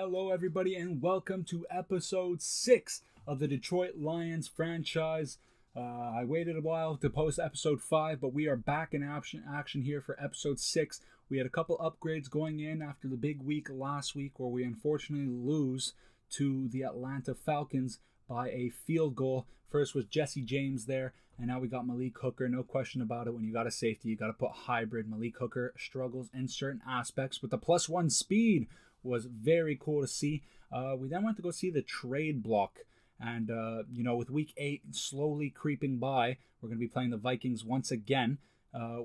Hello, everybody, and welcome to episode 6 of the Detroit Lions franchise. I waited a while to post episode 5, but we are back in action here for episode 6. We had a couple upgrades going in after the big week last week where we unfortunately lose to the Atlanta Falcons by a field goal. First was Jesse James there, and now we got Malik Hooker. No question about it. When you got a safety, you got to put hybrid. Malik Hooker struggles in certain aspects, but the +1 speed was very cool to see. We then went to go see the trade block. And, with week 8 slowly creeping by, we're going to be playing the Vikings once again.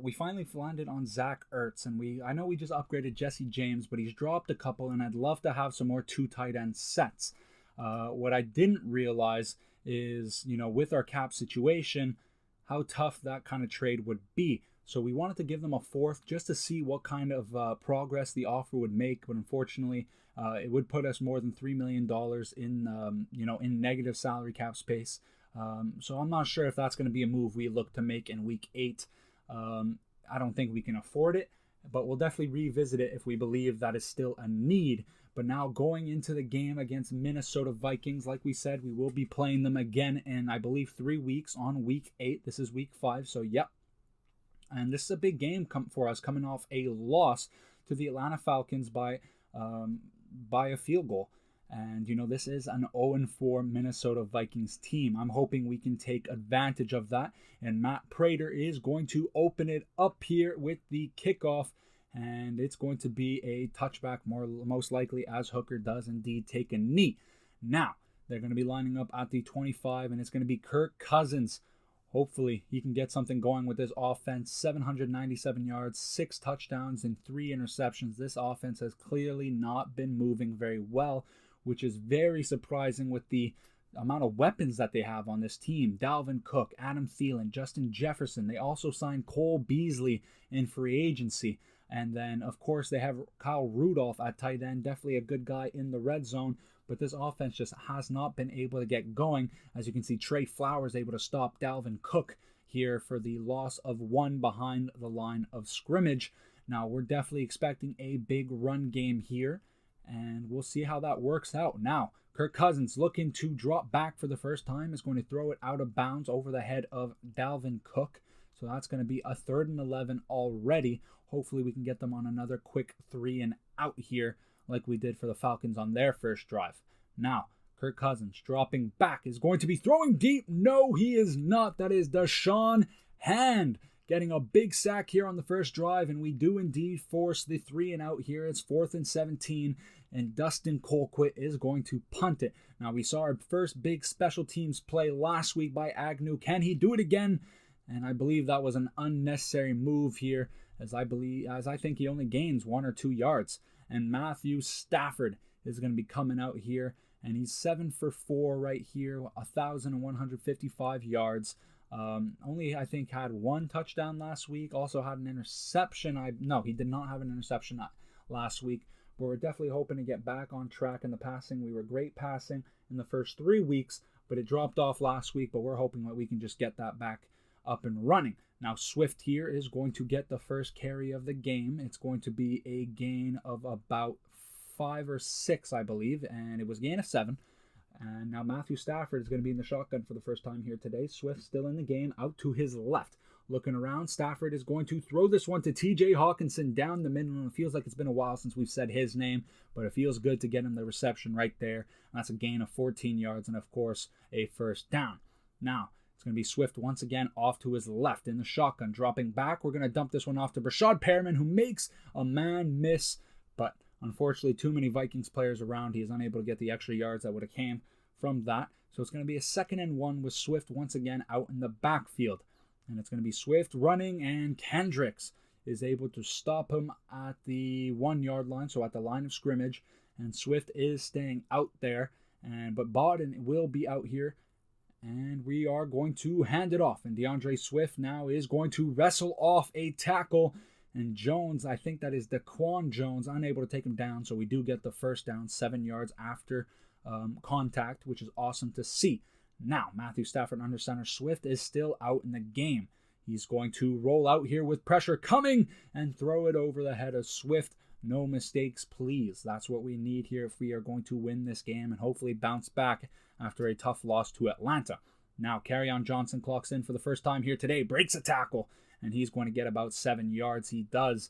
We finally landed on Zach Ertz. And I know we just upgraded Jesse James, but he's dropped a couple. And I'd love to have some more 2 tight end sets. What I didn't realize is, with our cap situation, how tough that kind of trade would be. So we wanted to give them a 4th just to see what kind of progress the offer would make. But unfortunately, it would put us more than $3 million in negative salary cap space. So I'm not sure if that's going to be a move we look to make in week 8. I don't think we can afford it, but we'll definitely revisit it if we believe that is still a need. But now going into the game against Minnesota Vikings, like we said, we will be playing them again in, I believe, 3 weeks on week 8. This is week 5, so yep. And this is a big game for us, coming off a loss to the Atlanta Falcons by a field goal. And, this is an 0-4 Minnesota Vikings team. I'm hoping we can take advantage of that. And Matt Prater is going to open it up here with the kickoff. And it's going to be a touchback, most likely, as Hooker does indeed take a knee. Now, they're going to be lining up at the 25, and it's going to be Kirk Cousins. Hopefully, he can get something going with this offense. 797 yards, 6 touchdowns, and 3 interceptions. This offense has clearly not been moving very well, which is very surprising with the amount of weapons that they have on this team. Dalvin Cook, Adam Thielen, Justin Jefferson. They also signed Cole Beasley in free agency. And then, of course, they have Kyle Rudolph at tight end. Definitely a good guy in the red zone. But this offense just has not been able to get going. As you can see, Trey Flowers able to stop Dalvin Cook here for the loss of 1 behind the line of scrimmage. Now, we're definitely expecting a big run game here, and we'll see how that works out. Now, Kirk Cousins looking to drop back for the first time is going to throw it out of bounds over the head of Dalvin Cook. So that's going to be a 3rd and 11 already. Hopefully we can get them on another quick 3 and out here, like we did for the Falcons on their first drive. Now, Kirk Cousins dropping back is going to be throwing deep. No, he is not. That is Deshaun Hand getting a big sack here on the first drive, and we do indeed force the 3 and out here. It's 4th and 17, and Dustin Colquitt is going to punt it. Now, we saw our first big special teams play last week by Agnew. Can he do it again? And I believe that was an unnecessary move here, as I think he only gains 1 or 2 yards. And Matthew Stafford is going to be coming out here, and he's 7 for 4 right here, 1,155 yards. Only, I think, had 1 touchdown last week. Also had an interception. No, he did not have an interception last week. But we're definitely hoping to get back on track in the passing. We were great passing in the first 3 weeks, but it dropped off last week. But we're hoping that we can just get that back up and running. Now, Swift here is going to get the first carry of the game. It's going to be a gain of about 5 or 6, I believe, and it was a gain of 7. And now Matthew Stafford is going to be in the shotgun for the first time here today. Swift still in the game, out to his left. Looking around, Stafford is going to throw this one to TJ Hawkinson down the middle. It feels like it's been a while since we've said his name, but it feels good to get him the reception right there. And that's a gain of 14 yards and, of course, a first down. Now, it's going to be Swift once again off to his left in the shotgun. Dropping back, we're going to dump this one off to Brashad Perriman, who makes a man miss. But unfortunately, too many Vikings players around. He is unable to get the extra yards that would have came from that. So it's going to be a 2nd and 1 with Swift once again out in the backfield. And it's going to be Swift running, and Kendricks is able to stop him at the 1-yard line, so at the line of scrimmage. And Swift is staying out there. But Bodden will be out here. And we are going to hand it off. And DeAndre Swift now is going to wrestle off a tackle. And Jones, I think that is Daquan Jones, unable to take him down. So we do get the first down, 7 yards after contact, which is awesome to see. Now, Matthew Stafford under center. Swift is still out in the game. He's going to roll out here with pressure coming and throw it over the head of Swift. No mistakes, please. That's what we need here if we are going to win this game and hopefully bounce back after a tough loss to Atlanta. Now, Kerryon Johnson clocks in for the first time here today, breaks a tackle, and he's going to get about 7 yards. He does.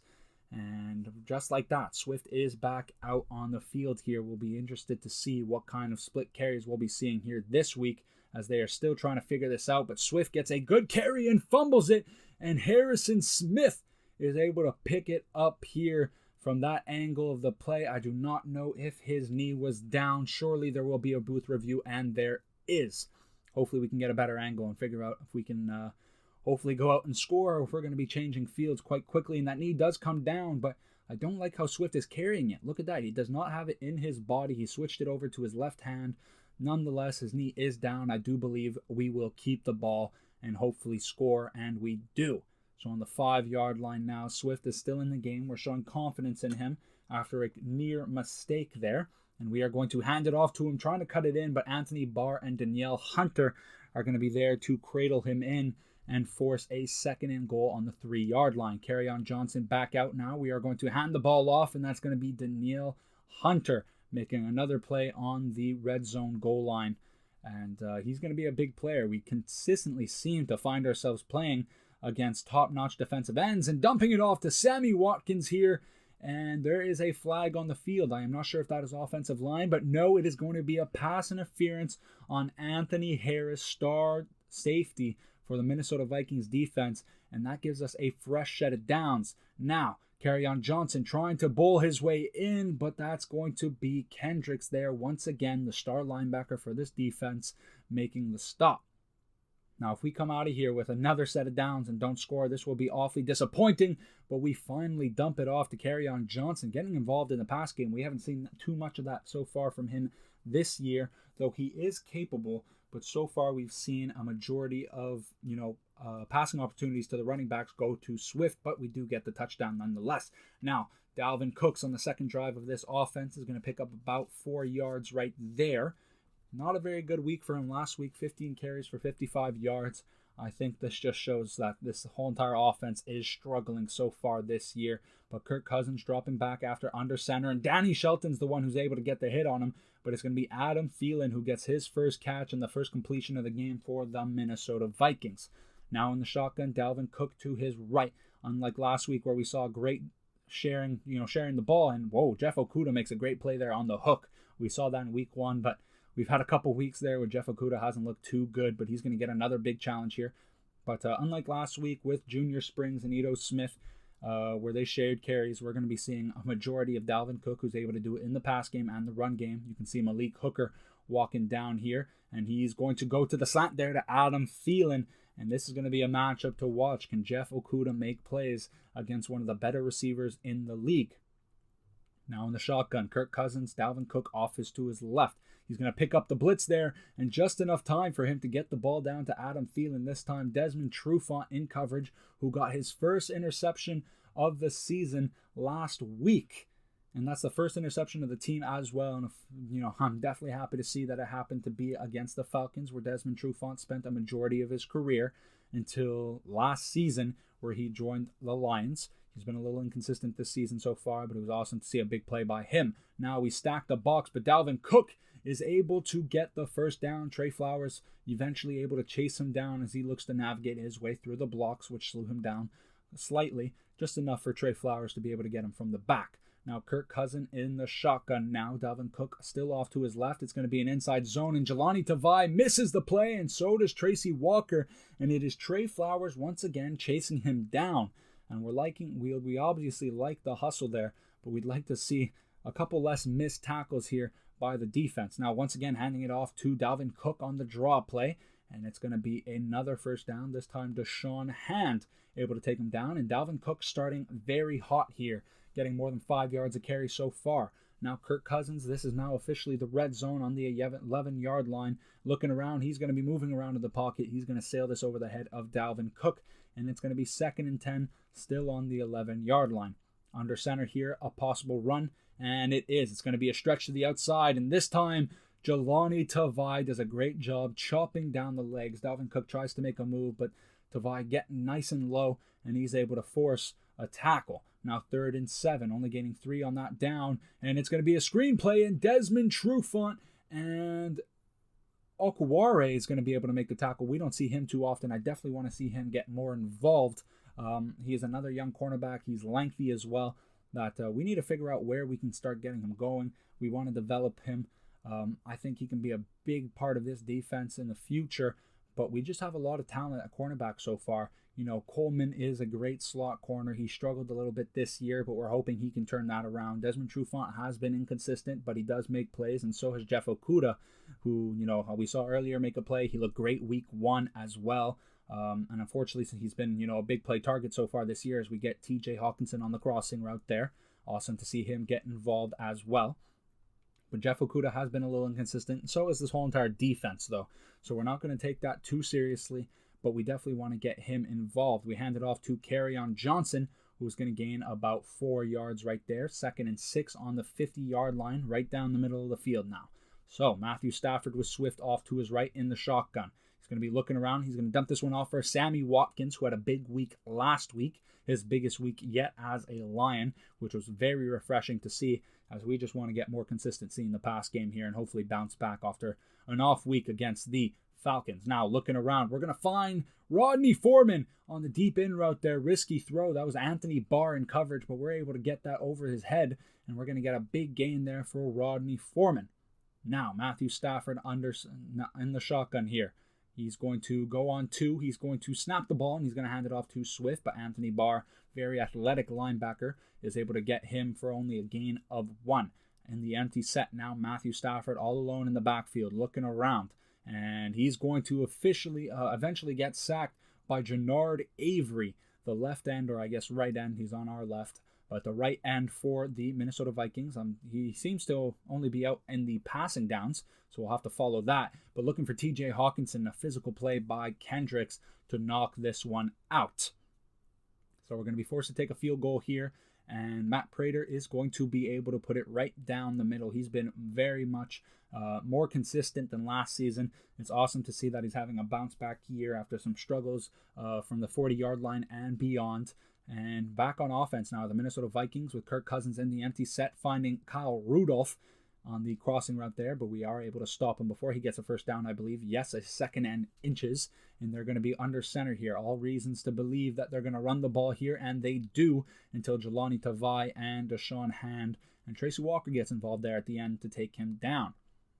And just like that, Swift is back out on the field here. We'll be interested to see what kind of split carries we'll be seeing here this week as they are still trying to figure this out. But Swift gets a good carry and fumbles it, and Harrison Smith is able to pick it up here from that angle of the play. I do not know if his knee was down. Surely there will be a booth review, and there is. Hopefully we can get a better angle and figure out if we can hopefully go out and score, or if we're going to be changing fields quite quickly. And that knee does come down, but I don't like how Swift is carrying it. Look at that. He does not have it in his body. He switched it over to his left hand. Nonetheless, his knee is down. I do believe we will keep the ball and hopefully score, and we do. So on the 5-yard line now, Swift is still in the game. We're showing confidence in him after a near mistake there. And we are going to hand it off to him, trying to cut it in, but Anthony Barr and Danielle Hunter are going to be there to cradle him in and force a second and goal on the 3-yard line. Kerryon Johnson back out now. We are going to hand the ball off, and that's going to be Danielle Hunter making another play on the red zone goal line. And he's going to be a big player. We consistently seem to find ourselves playing against top-notch defensive ends and dumping it off to Sammy Watkins here. And there is a flag on the field. I am not sure if that is offensive line, but no, it is going to be a pass interference on Anthony Harris, star safety for the Minnesota Vikings defense, and that gives us a fresh set of downs. Now, Kerryon Johnson trying to bowl his way in, but that's going to be Kendricks there once again, the star linebacker for this defense, making the stop. Now, if we come out of here with another set of downs and don't score, this will be awfully disappointing, but we finally dump it off to Kerryon Johnson, getting involved in the pass game. We haven't seen too much of that so far from him this year, though he is capable, but so far we've seen a majority of, passing opportunities to the running backs go to Swift, but we do get the touchdown nonetheless. Now, Dalvin Cooks on the second drive of this offense is going to pick up about 4 yards right there. Not a very good week for him last week, 15 carries for 55 yards. I think this just shows that this whole entire offense is struggling so far this year. But Kirk Cousins dropping back after under center, and Danny Shelton's the one who's able to get the hit on him. But it's going to be Adam Thielen who gets his first catch and the first completion of the game for the Minnesota Vikings. Now in the shotgun, Dalvin Cook to his right. Unlike last week where we saw great sharing the ball, and Jeff Okudah makes a great play there on the hook. We saw that in week 1, but we've had a couple weeks there where Jeff Okudah hasn't looked too good, but he's going to get another big challenge here. But unlike last week with Junior Springs and Ito Smith, where they shared carries, we're going to be seeing a majority of Dalvin Cook, who's able to do it in the pass game and the run game. You can see Malik Hooker walking down here, and he's going to go to the slant there to Adam Thielen, and this is going to be a matchup to watch. Can Jeff Okudah make plays against one of the better receivers in the league? Now in the shotgun, Kirk Cousins, Dalvin Cook off to his left. He's going to pick up the blitz there, and just enough time for him to get the ball down to Adam Thielen. This time, Desmond Trufant in coverage, who got his first interception of the season last week. And that's the first interception of the team as well. And, I'm definitely happy to see that it happened to be against the Falcons, where Desmond Trufant spent a majority of his career until last season, where he joined the Lions. He's been a little inconsistent this season so far, but it was awesome to see a big play by him. Now we stack the box, but Dalvin Cook is able to get the first down. Trey Flowers eventually able to chase him down as he looks to navigate his way through the blocks, which slew him down slightly, just enough for Trey Flowers to be able to get him from the back. Now Kirk Cousins in the shotgun now. Dalvin Cook still off to his left. It's going to be an inside zone, and Jelani Tavai misses the play, and so does Tracy Walker, and it is Trey Flowers once again chasing him down. And we obviously like the hustle there, but we'd like to see a couple less missed tackles here by the defense. Now, once again, handing it off to Dalvin Cook on the draw play, and it's going to be another first down. This time, Deshaun Hand able to take him down, and Dalvin Cook starting very hot here, getting more than 5 yards a carry so far. Now, Kirk Cousins, this is now officially the red zone on the 11-yard line. Looking around, he's going to be moving around in the pocket. He's going to sail this over the head of Dalvin Cook, and it's going to be 2nd and 10, still on the 11-yard line. Under center here, a possible run, and it is. It's going to be a stretch to the outside, and this time, Jelani Tavai does a great job chopping down the legs. Dalvin Cook tries to make a move, but Tavai getting nice and low, and he's able to force a tackle. Now 3rd and 7, only gaining 3 on that down. And it's going to be a screenplay, and Desmond Trufant and Okwara is going to be able to make the tackle. We don't see him too often. I definitely want to see him get more involved. He is another young cornerback. He's lengthy as well. That we need to figure out where we can start getting him going. We want to develop him. I think he can be a big part of this defense in the future, but we just have a lot of talent at cornerback so far. You know, Coleman is a great slot corner. He struggled a little bit this year, but we're hoping he can turn that around. Desmond Trufant has been inconsistent, but he does make plays, and so has Jeff Okudah, who, you know, we saw earlier make a play. He looked great week 1 as well. And unfortunately, he's been, you know, a big play target so far this year as we get TJ Hawkinson on the crossing route there. Awesome to see him get involved as well. But Jeff Okudah has been a little inconsistent, and so is this whole entire defense, though. So we're not going to take that too seriously, but we definitely want to get him involved. We hand it off to Kerryon Johnson, who's going to gain about 4 yards right there. 2nd and 6 on the 50-yard line, right down the middle of the field now. So Matthew Stafford with Swift off to his right in the shotgun. He's going to be looking around. He's going to dump this one off for Sammy Watkins, who had a big week last week, his biggest week yet as a Lion, which was very refreshing to see, as we just want to get more consistency in the pass game here and hopefully bounce back after an off week against the Falcons. Now looking around, we're going to find Rodney Foreman on the deep in route there. Risky throw. That was Anthony Barr in coverage, but we're able to get that over his head, and we're going to get a big gain there for Rodney Foreman. Now Matthew Stafford in the shotgun here. He's going to go on 2. He's going to snap the ball, and he's going to hand it off to Swift, but Anthony Barr, very athletic linebacker, is able to get him for only a gain of 1. In the empty set now, Matthew Stafford all alone in the backfield looking around. And he's going to eventually get sacked by Genard Avery, the left end, or I guess right end. He's on our left, but the right end for the Minnesota Vikings. He seems to only be out in the passing downs, so we'll have to follow that. But looking for TJ Hawkinson, a physical play by Kendricks to knock this one out. So we're going to be forced to take a field goal here, and Matt Prater is going to be able to put it right down the middle. He's been very much more consistent than last season. It's awesome to see that he's having a bounce back year after some struggles from the 40-yard line and beyond. And back on offense now, the Minnesota Vikings with Kirk Cousins in the empty set, finding Kyle Rudolph on the crossing route there, but we are able to stop him before he gets a first down, I believe. Yes, a 2nd and inches, and they're going to be under center here. All reasons to believe that they're going to run the ball here, and they do, until Jelani Tavai and Deshaun Hand and Tracy Walker gets involved there at the end to take him down.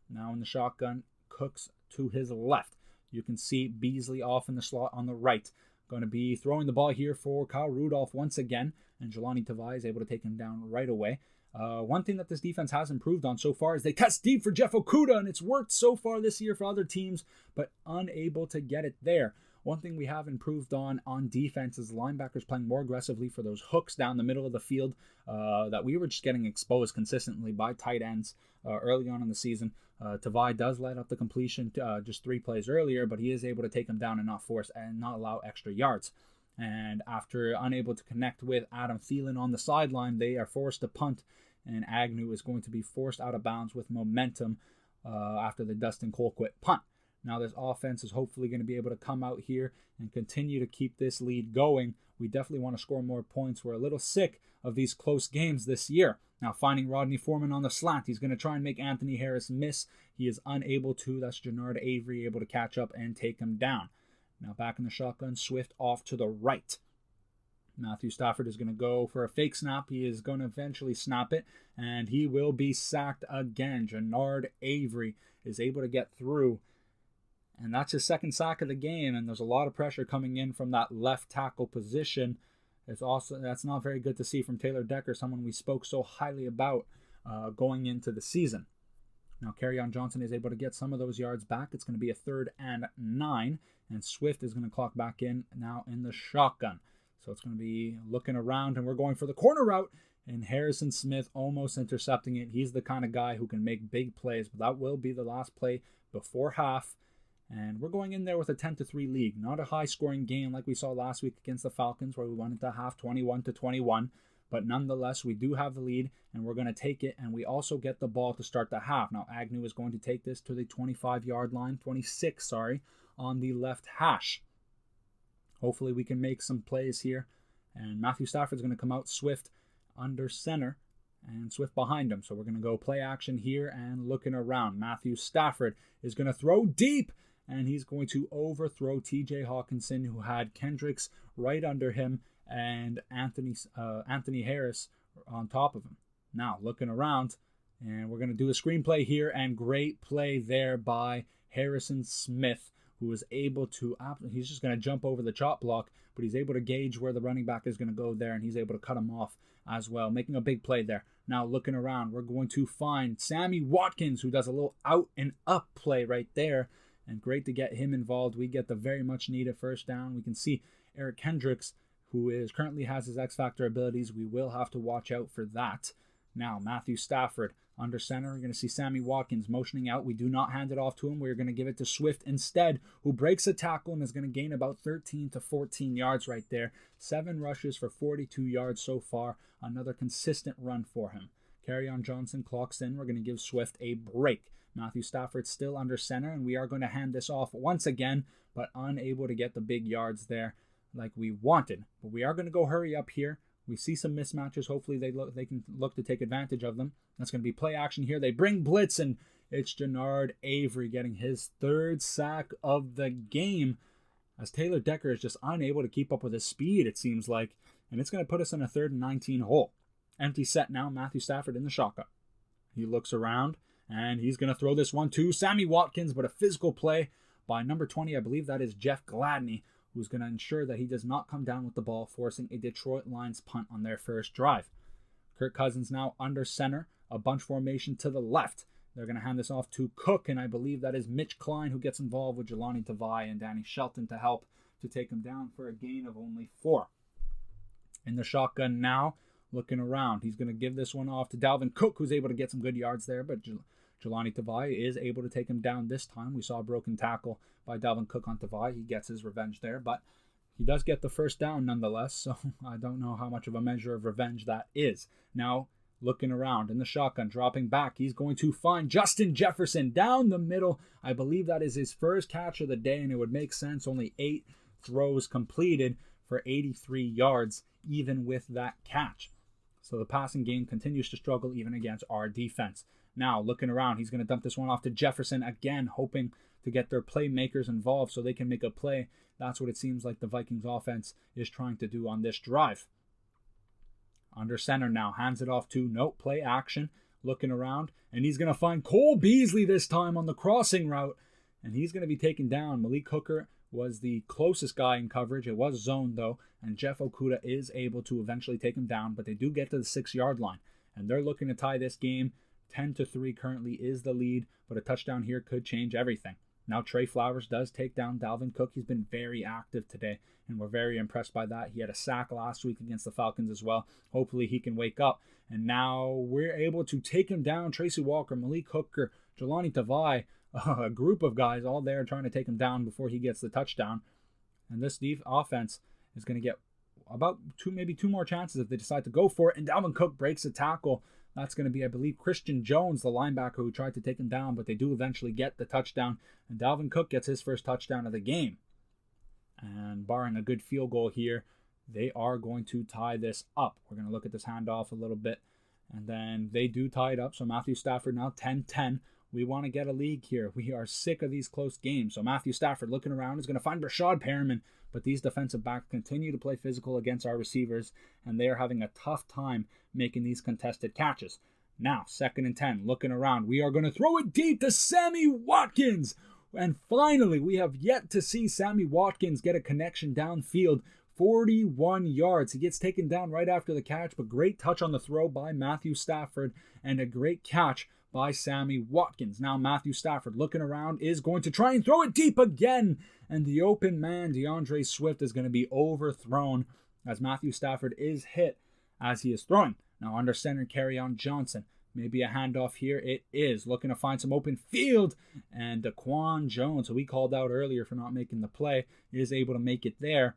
Now in the shotgun, Cooks to his left. You can see Beasley off in the slot on the right. Going to be throwing the ball here for Kyle Rudolph once again, and Jelani Tavai is able to take him down right away. One thing that this defense has improved on so far is they test deep for Jeff Okudah, and it's worked so far this year for other teams, but unable to get it there. One thing we have improved on defense is linebackers playing more aggressively for those hooks down the middle of the field that we were just getting exposed consistently by tight ends early on in the season. Tavai does let up the completion just 3 plays earlier, but he is able to take him down and not force and not allow extra yards. And after unable to connect with Adam Thielen on the sideline, they are forced to punt, and Agnew is going to be forced out of bounds with momentum after the Dustin Colquitt punt. Now this offense is hopefully going to be able to come out here and continue to keep this lead going. We definitely want to score more points. We're a little sick of these close games this year. Now finding Rodney Foreman on the slant. He's going to try and make Anthony Harris miss. He is unable to. That's Genard Avery able to catch up and take him down. Now back in the shotgun, Swift off to the right. Matthew Stafford is going to go for a fake snap. He is going to eventually snap it, and he will be sacked again. Genard Avery is able to get through, and that's his 2nd sack of the game, and there's a lot of pressure coming in from that left tackle position. That's not very good to see from Taylor Decker, someone we spoke so highly about going into the season. Now Kerryon Johnson is able to get some of those yards back. It's going to be a 3rd and 9, and Swift is going to clock back in now in the shotgun. So it's going to be looking around, and we're going for the corner route, and Harrison Smith almost intercepting it. He's the kind of guy who can make big plays, but that will be the last play before half. And we're going in there with a 10-3 lead. Not a high-scoring game like we saw last week against the Falcons, where we went into half 21-21. But nonetheless, we do have the lead, and we're going to take it, and we also get the ball to start the half. Now, Agnew is going to take this to the 25-yard line, 26, on the left hash. Hopefully we can make some plays here And Matthew Stafford's going to come out Swift under center and Swift behind him. So we're going to go play action here and looking around. Matthew Stafford is going to throw deep, and he's going to overthrow TJ Hawkinson, who had Kendricks right under him and Anthony Harris on top of him. Now looking around, and we're going to do a screenplay here, and great play there by Harrison Smith, who was able to, he's just going to jump over the chop block, but he's able to gauge where the running back is going to go there, and he's able to cut him off as well, making a big play there. Now looking around, we're going to find Sammy Watkins, who does a little out and up play right there, and great to get him involved. We get the very much needed first down. We can see Eric Kendricks, who currently has his X Factor abilities. We will have to watch out for that. Now Matthew Stafford under center. We're going to see Sammy Watkins motioning out. We do not hand it off to him. We're going to give it to Swift instead, who breaks a tackle and is going to gain about 13 to 14 yards right there. 7 rushes for 42 yards so far. Another consistent run for him. Kerryon Johnson clocks in. We're going to give Swift a break. Matthew Stafford still under center, and we are going to hand this off once again, but unable to get the big yards there like we wanted. But we are going to go hurry up here. We see some mismatches. Hopefully they can look to take advantage of them. That's going to be play action here. They bring blitz, and it's Genard Avery getting his 3rd sack of the game, as Taylor Decker is just unable to keep up with his speed, it seems like. And it's going to put us in a 3rd and 19 hole. Empty set now. Matthew Stafford in the shotgun. He looks around, and he's going to throw this one to Sammy Watkins, but a physical play by number 20. I believe that is Jeff Gladney, who's going to ensure that he does not come down with the ball, forcing a Detroit Lions punt on their first drive. Kirk Cousins now under center, a bunch formation to the left. They're going to hand this off to Cook, and I believe that is Mitch Klein, who gets involved with Jelani Tavai and Danny Shelton to help to take him down for a gain of only 4. In the shotgun now, looking around. He's going to give this one off to Dalvin Cook, who's able to get some good yards there, but Jelani Tavai is able to take him down this time. We saw a broken tackle by Dalvin Cook on Tavai. He gets his revenge there, but he does get the first down nonetheless, so I don't know how much of a measure of revenge that is. Now, looking around in the shotgun, dropping back, he's going to find Justin Jefferson down the middle. I believe that is his first catch of the day, and it would make sense. Only 8 throws completed for 83 yards, even with that catch. So the passing game continues to struggle even against our defense. Now, looking around, he's going to dump this one off to Jefferson again, hoping to get their playmakers involved so they can make a play. That's what it seems like the Vikings offense is trying to do on this drive. Under center now, hands it off to play action, looking around, and he's going to find Cole Beasley this time on the crossing route, and he's going to be taken down. Malik Hooker was the closest guy in coverage. It was zone though, and Jeff Okudah is able to eventually take him down, but they do get to the 6-yard line, and they're looking to tie this game. 10-3 currently is the lead, but a touchdown here could change everything. Now Trey Flowers does take down Dalvin Cook. He's been very active today, and we're very impressed by that. He had a sack last week against the Falcons as well. Hopefully he can wake up. And now we're able to take him down. Tracy Walker, Malik Hooker, Jelani Tavai, a group of guys all there trying to take him down before he gets the touchdown. And this offense is going to get about maybe two more chances if they decide to go for it. And Dalvin Cook breaks a tackle. That's going to be, I believe, Christian Jones, the linebacker who tried to take him down, but they do eventually get the touchdown. And Dalvin Cook gets his first touchdown of the game. And barring a good field goal here, they are going to tie this up. We're going to look at this handoff a little bit. And then they do tie it up. So Matthew Stafford now 10-10. We want to get a league here. We are sick of these close games. So Matthew Stafford looking around is going to find Brashad Perriman. But these defensive backs continue to play physical against our receivers, and they are having a tough time making these contested catches. Now, 2nd and 10, looking around. We are going to throw it deep to Sammy Watkins. And finally, we have yet to see Sammy Watkins get a connection downfield. 41 yards. He gets taken down right after the catch, but great touch on the throw by Matthew Stafford and a great catch by Sammy Watkins. Now Matthew Stafford looking around is going to try and throw it deep again. And the open man, DeAndre Swift, is going to be overthrown as Matthew Stafford is hit as he is throwing. Now under center, Kerryon Johnson. Maybe a handoff here. It is. Looking to find some open field. And Daquan Jones, who we called out earlier for not making the play, is able to make it there.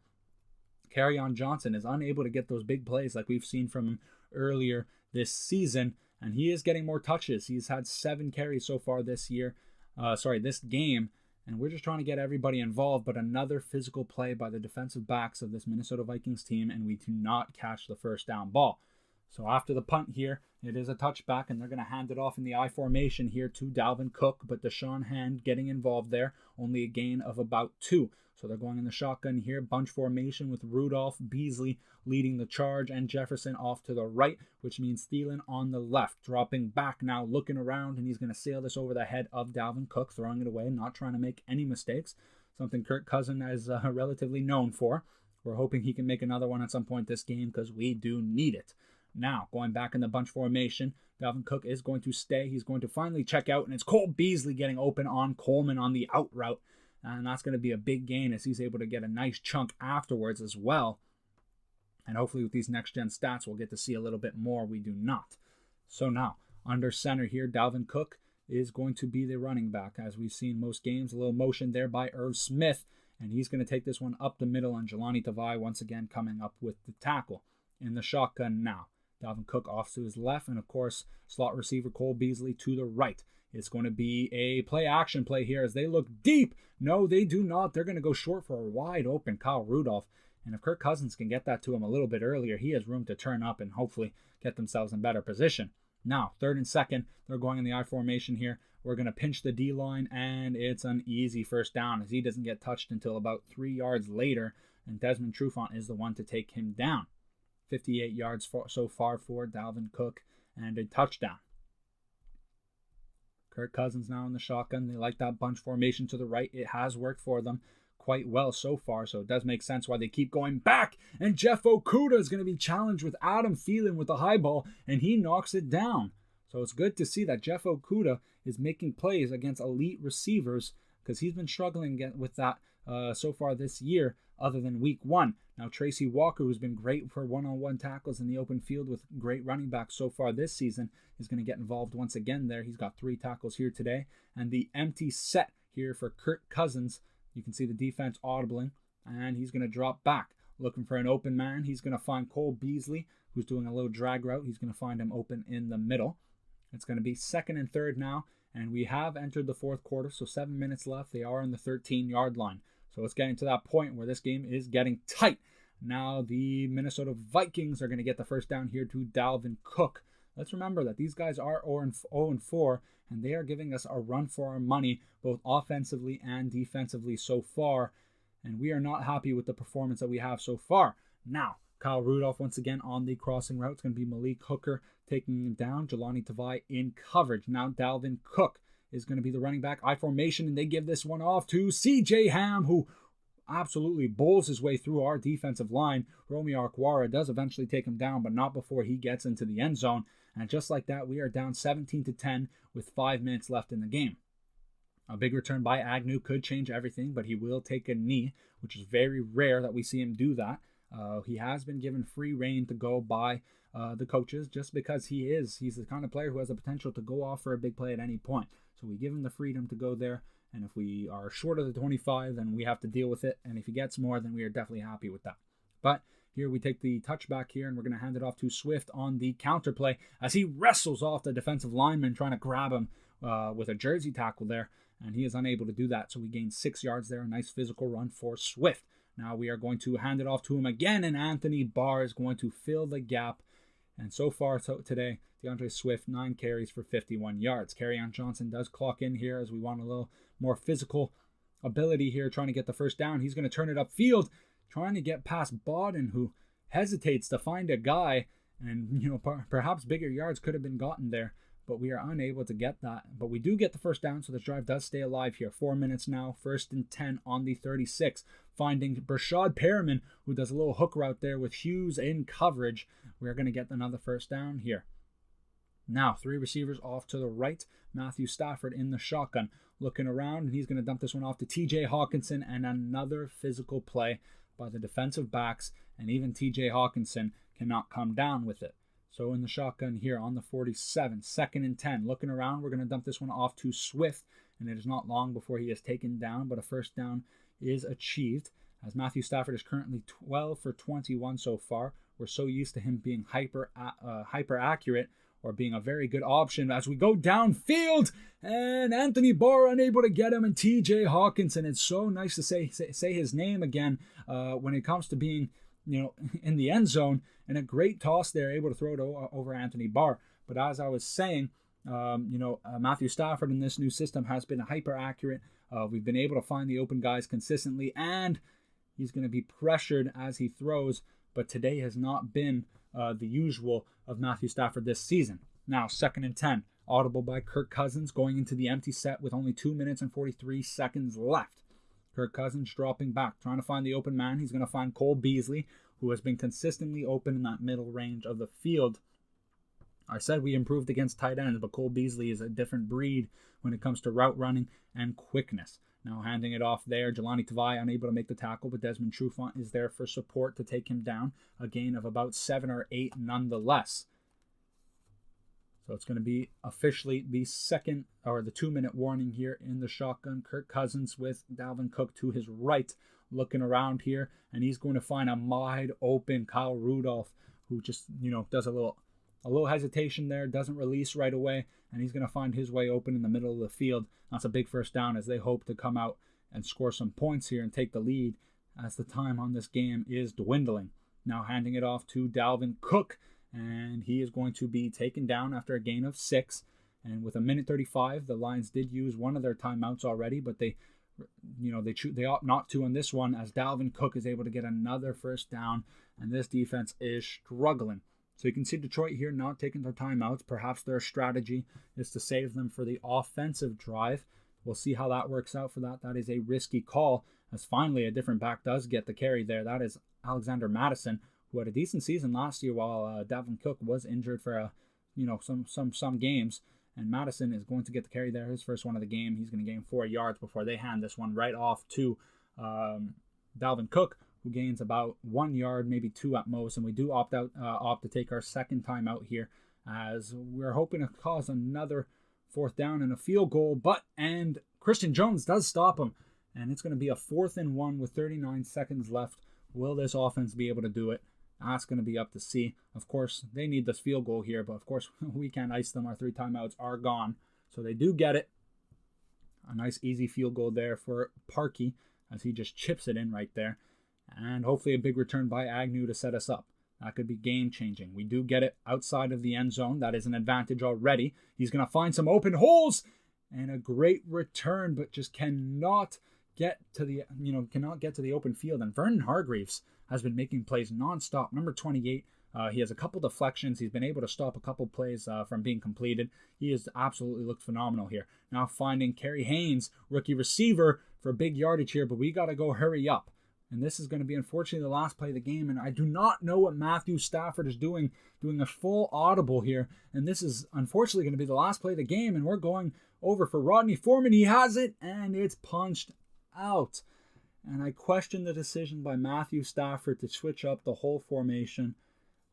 Kerryon Johnson is unable to get those big plays like we've seen from him earlier this season. And he is getting more touches. He's had 7 carries so far this game. And we're just trying to get everybody involved, but another physical play by the defensive backs of this Minnesota Vikings team, and we do not catch the first down ball. So after the punt here, it is a touchback, and they're going to hand it off in the I formation here to Dalvin Cook, but Deshaun Hand getting involved there, only a gain of about 2. So they're going in the shotgun here, bunch formation with Rudolph, Beasley leading the charge, and Jefferson off to the right, which means Thielen on the left, dropping back now, looking around, and he's going to sail this over the head of Dalvin Cook, throwing it away, not trying to make any mistakes, something Kirk Cousins is relatively known for. We're hoping he can make another one at some point this game because we do need it. Now, going back in the bunch formation, Dalvin Cook is going to stay. He's going to finally check out, and it's Cole Beasley getting open on Coleman on the out route. And that's going to be a big gain as he's able to get a nice chunk afterwards as well. And hopefully with these next-gen stats, we'll get to see a little bit more. We do not. So now, under center here, Dalvin Cook is going to be the running back. As we've seen most games, a little motion there by Irv Smith. And he's going to take this one up the middle, and Jelani Tavai once again coming up with the tackle. In the shotgun now, Dalvin Cook off to his left, and of course, slot receiver Cole Beasley to the right. It's going to be a play-action play here as they look deep. No, they do not. They're going to go short for a wide-open Kyle Rudolph. And if Kirk Cousins can get that to him a little bit earlier, he has room to turn up and hopefully get themselves in better position. Now, 3rd and 2nd, they're going in the I formation here. We're going to pinch the D-line, and it's an easy first down as he doesn't get touched until about 3 yards later, and Desmond Trufant is the one to take him down. 58 yards so far for Dalvin Cook and a touchdown. Kirk Cousins now in the shotgun. They like that bunch formation to the right. It has worked for them quite well so far, so it does make sense why they keep going back. And Jeff Okudah is going to be challenged with Adam Thielen with the high ball, and he knocks it down. So it's good to see that Jeff Okudah is making plays against elite receivers because he's been struggling with that so far this year other than week 1. Now Tracy Walker, who's been great for one-on-one tackles in the open field with great running backs so far this season, is going to get involved once again there. He's got 3 tackles here today. And the empty set here for Kirk Cousins. You can see the defense audibling, and he's going to drop back. Looking for an open man. He's going to find Cole Beasley, who's doing a little drag route. He's going to find him open in the middle. It's going to be 2nd and 3rd now, and we have entered the 4th quarter, so 7 minutes left. They are on the 13-yard line. So it's getting to that point where this game is getting tight. Now the Minnesota Vikings are going to get the first down here to Dalvin Cook. Let's remember that these guys are 0-4, and they are giving us a run for our money, both offensively and defensively so far. And we are not happy with the performance that we have so far. Now, Kyle Rudolph once again on the crossing route. It's going to be Malik Hooker taking him down. Jelani Tavai in coverage. Now Dalvin Cook is going to be the running back I formation, and they give this one off to CJ Ham, who absolutely bowls his way through our defensive line. Romeo Okwara does eventually take him down, but not before he gets into the end zone. And just like that, we are down 17-10 with 5 minutes left in the game. A big return by Agnew could change everything, but he will take a knee, which is very rare that we see him do that. He has been given free reign to go by the coaches just because he's the kind of player who has the potential to go off for a big play at any point. So we give him the freedom to go there. And if we are short of the 25, then we have to deal with it. And if he gets more, then we are definitely happy with that. But here we take the touchback here, and we're going to hand it off to Swift on the counter play as he wrestles off the defensive lineman trying to grab him with a jersey tackle there. And he is unable to do that. So we gain 6 yards there. A nice physical run for Swift. Now we are going to hand it off to him again, and Anthony Barr is going to fill the gap. And so far today, DeAndre Swift, 9 carries for 51 yards. Kerryon Johnson does clock in here as we want a little more physical ability here, trying to get the first down. He's going to turn it upfield, trying to get past Bodden, who hesitates to find a guy. And, perhaps bigger yards could have been gotten there, but we are unable to get that. But we do get the first down, so the drive does stay alive here. 4 minutes now, 1st and 10 on the 36. Finding Brashad Perriman, who does a little hook route there with Hughes in coverage. We're going to get another first down here. Now, 3 receivers off to the right. Matthew Stafford in the shotgun. Looking around, and he's going to dump this one off to TJ Hawkinson, and another physical play by the defensive backs, and even TJ Hawkinson cannot come down with it. So in the shotgun here on the 47, 2nd and 10. Looking around, we're going to dump this one off to Swift, and it is not long before he is taken down, but a first down is achieved, as Matthew Stafford is currently 12 for 21 so far. We're so used to him being hyper accurate or being a very good option as we go downfield, and Anthony Barr unable to get him, and TJ Hawkinson. It's so nice to say his name again when it comes to being, in the end zone, and a great toss there, able to throw it over Anthony Barr. But as I was saying, Matthew Stafford in this new system has been hyper accurate. We've been able to find the open guys consistently, and he's going to be pressured as he throws, but today has not been the usual of Matthew Stafford this season. Now, 2nd and 10, audible by Kirk Cousins going into the empty set with only 2 minutes and 43 seconds left. Kirk Cousins dropping back, trying to find the open man. He's going to find Cole Beasley, who has been consistently open in that middle range of the field. I said we improved against tight ends, but Cole Beasley is a different breed when it comes to route running and quickness. Now handing it off there, Jelani Tavai unable to make the tackle, but Desmond Trufant is there for support to take him down. A gain of about 7 or 8 nonetheless. So it's going to be officially the 2-minute warning here in the shotgun. Kirk Cousins with Dalvin Cook to his right, looking around here, and he's going to find a wide open Kyle Rudolph, who just, does a little hesitation there, doesn't release right away, and he's going to find his way open in the middle of the field. That's a big first down as they hope to come out and score some points here and take the lead as the time on this game is dwindling. Now handing it off to Dalvin Cook, and he is going to be taken down after a gain of 6. And with 1:35, the Lions did use one of their timeouts already, but they opt not to on this one as Dalvin Cook is able to get another first down, and this defense is struggling. So you can see Detroit here not taking their timeouts. Perhaps their strategy is to save them for the offensive drive. We'll see how that works out for that. That is a risky call, as finally a different back does get the carry there. That is Alexander Mattison, who had a decent season last year while Dalvin Cook was injured for some games. And Mattison is going to get the carry there, his first one of the game. He's going to gain 4 yards before they hand this one right off to Dalvin Cook, who gains about 1 yard, maybe 2 at most. And we do opt to take our second time out here, as we're hoping to cause another 4th down and a field goal. And Christian Jones does stop him. And it's going to be a 4th and 1 with 39 seconds left. Will this offense be able to do it? That's going to be up to see. Of course, they need this field goal here, but of course, we can't ice them. Our 3 timeouts are gone. So they do get it. A nice easy field goal there for Parkey as he just chips it in right there. And hopefully a big return by Agnew to set us up. That could be game-changing. We do get it outside of the end zone. That is an advantage already. He's going to find some open holes. And a great return, but just cannot get to the open field. And Vernon Hargreaves has been making plays nonstop. Number 28, he has a couple deflections. He's been able to stop a couple plays from being completed. He has absolutely looked phenomenal here. Now finding Kerry Haynes, rookie receiver, for big yardage here, but we got to go hurry up. And this is going to be, unfortunately, the last play of the game. And I do not know what Matthew Stafford is doing a full audible here. And this is, unfortunately, going to be the last play of the game. And we're going over for Rodney Foreman. He has it, and it's punched out. And I question the decision by Matthew Stafford to switch up the whole formation.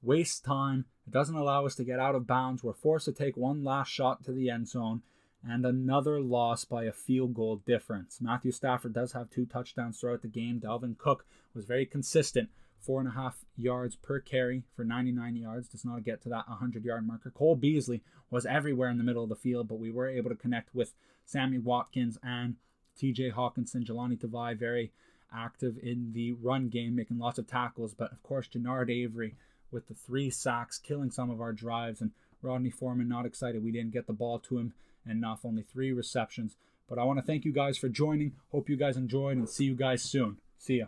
Waste time. It doesn't allow us to get out of bounds. We're forced to take one last shot to the end zone. And another loss by a field goal difference. Matthew Stafford does have 2 touchdowns throughout the game. Dalvin Cook was very consistent. 4.5 yards per carry for 99 yards. Does not get to that 100-yard marker. Cole Beasley was everywhere in the middle of the field, but we were able to connect with Sammy Watkins and TJ Hawkinson. Jelani Tavai very active in the run game, making lots of tackles. But, of course, Jannard Avery with the 3 sacks, killing some of our drives. And Rodney Foreman not excited we didn't get the ball to him enough, only 3 receptions. But I want to thank you guys for joining. Hope you guys enjoyed, and see you guys soon. See ya.